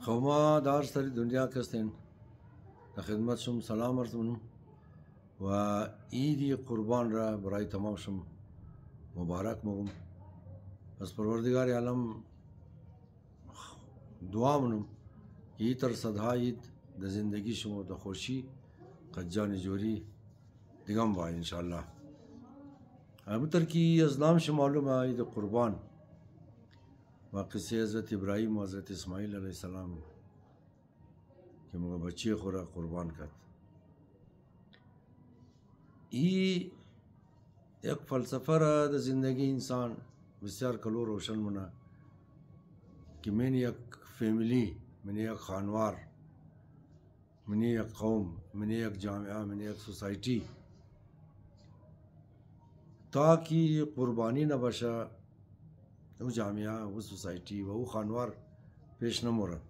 خما دار سری دنیا کستین خدمت شم سلام عرض منم و عیدی قربان را برای تمام شم مبارک مگم از پروردگار عالم دعا منم ای تر صدها عید د زندگی شما د خوشی قجان جوری دیگم با انشاءالله همونطور که از نامش معلومه عید قربان و قصه حضرت ابراهیم و حضرت اسماعیل علیه السلام که موقع بچه خورا قربان کرد. ای یک فلسفه را در زندگی انسان بسیار کلو روشن مونه که من یک فیملی، من یک خانوار، من یک قوم، من یک جامعه، من یک سوسایٹی تاکہ قربانی نباشه او جامعه و سوسایٹی و او خانوار پیش نموره.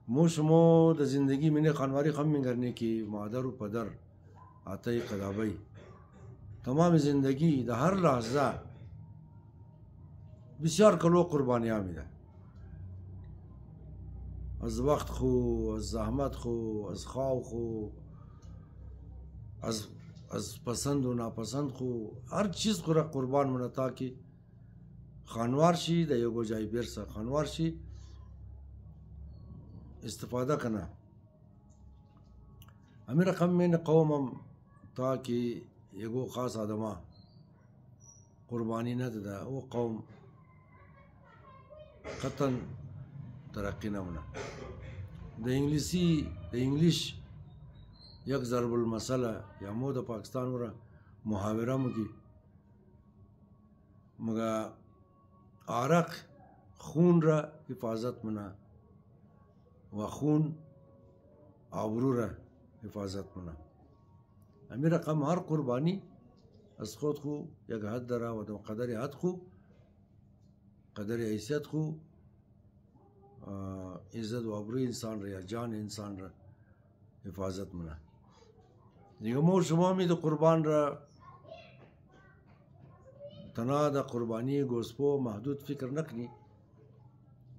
مو شما در زندگی من خانواری خم میگرنه که مادر و پدر آتای قدابی تمام زندگی در هر لحظه بسیار کلو قربانی ها میده، از وقت خو، از زحمت خو، از خواو خو، از پسند و ناپسند خو، هر چیز خو را قربان منه تاکه خانوار شی در یگو جای برسه، خانوار شی استفاده کنه. همین رقم من قومم تاکه یگو خاص آدمه قربانی نداده او قوم قطعا ترقی نمونه. د انگلیش یک ضرب المثل یا مو د پاکستان ورا محاوره مگی مگا عرق خون را حفاظت منه و خون آبرو را حفاظت منه. همین رقم هر قربانی از خود خو یک حد داره و دم قدر حد خو قدر حیثیت خو عزت و آبروی انسان را یا جان انسان را حفاظت منه. دیگه مو شما می ده قربان را تنا ده قربانی گوسپو محدود فکر نکنی،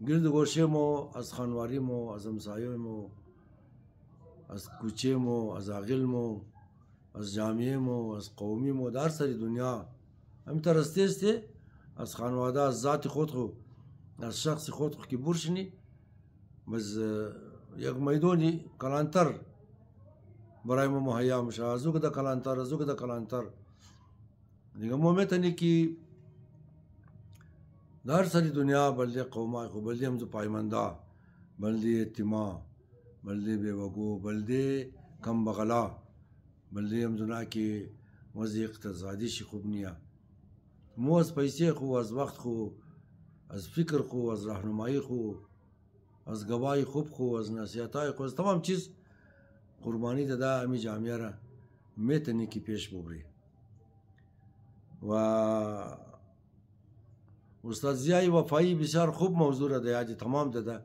گرد گوشه مو از خانواری مو، از همسایه مو، از کوچه مو، از عقل مو، از جامعه مو، از قومی مو، در سری دنیا همین ترسته استه از خانواده، از ذات خود خو، از شخص خود خو که برشنی بس یک میدونی کلانتر برای ما مهیا میشه، ازو که دا کلانتر، ازو که دا کلانتر. دیگه مو میتونی که در سری دنیا بلده قومای خو، بلده همزو پایمنده، بلده یتیما، بلده بیوگو، بلده کم بغلا، بلده همزو نا که وضع اقتصادی شی خوب نیا. مو از پیسه خو، از وقت خو، از فکر خو، از راهنمایی خو، از گواهی خوب خو، از نصیحتای خو، از تمام چیز قربانی داده امی جامعه را میتونی که پیش ببری. و استاد ضیای وفایی بسیار خوب موضوع را یاد تمام داده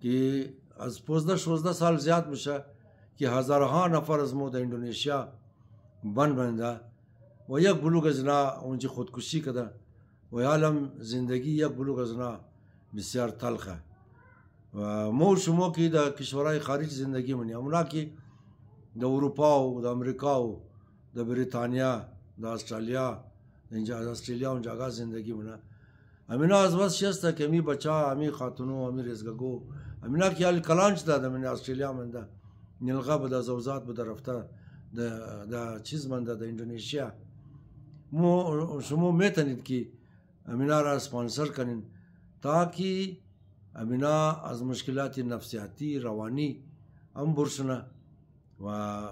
که از 15-16 سال زیاد میشه که هزارها نفر از مو در اندونیشیا بنده و یک بلوغ زنا اونجا خودکشی کده و عالم زندگی یک بلوغ زنا بسیار تلخه. و مو شما که در کشورهای خارج زندگی منی، اونا که در اروپا و در امریکا و در بریتانیا، در استرالیا، اونجا آگاه زندگی منه. امینا از وقت شسته که امی بچه، امی خاتونو، امی رزگگو، امینا که حال کلانچ داده من استرالیا منده، نلغه بده، زوزات بده رفته، در چیز منده، در اندونیشیا. شما میتونید که امینا را سپانسر کنین تاکه امینا از مشکلات نفسیاتی روانی هم برشنه و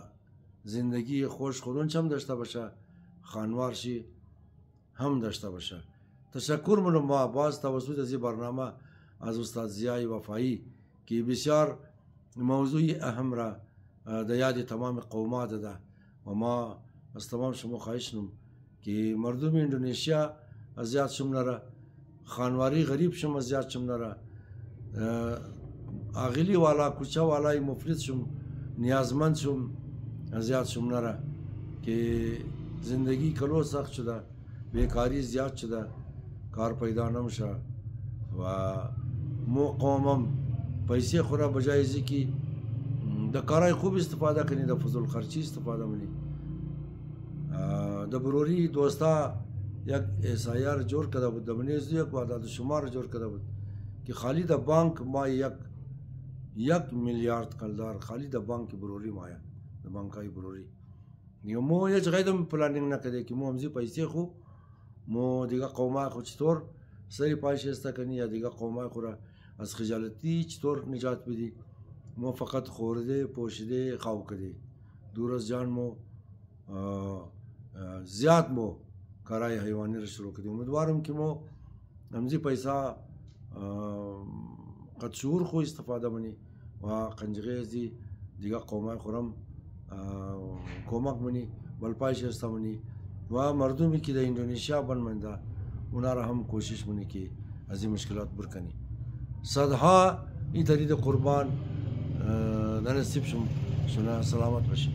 زندگی خوش خودونچ هم داشته باشه، خانوار شی هم داشته باشه. تشکر منم ما باز توسط از این برنامه از استاد ضیای وفایی که بسیار موضوع اهم را در یاد تمام قومات ده و ما از تمام شما خواهش نم که مردم اندونیشیا زیاد شم نره، خانواری غریب شم زیاد شم نره، عاقلی والا کوچه والای مفلس شم، نیازمند شم زیاد شم نره که زندگی کلو سخت شده، بیکاری زیاد شده، کار پیدا نمیشه و مو قومم پیسې خورا بجایزی کی د کارای خوب استفاده کنی د فضول خرچی استفاده منی د بروری دوستا یک SIR جور کرده بود دمنیز یک وعداد شمار جور کرده بود که خالی د بانک ما یک میلیارد کلدار خالی د بانک بروری مایا د بانکای بروری نیو مو هیچ غیدم پلانینگ نکده که مو همزی پیسې خو مو دیگه قومای خو چطور سری پایشسته کنی یا دیگه قومای خو را از خجالتی چطور نجات بدی مو فقط خورده پوشیده خاو کده دور از جان مو زیاد مو کارای حیوانی را شروع کده امیدوارم که مو همزی پیسا قد شعور خو استفاده منی و قنجغه ازی دیگه قومای خورم کمک منی بلپای شرسته منی و مردمی که در اندونیشیا بنمنده اونا را هم کوشش منی که از این مشکلات برکنی صدها این ترید قربان نصیب شما سلامت باشید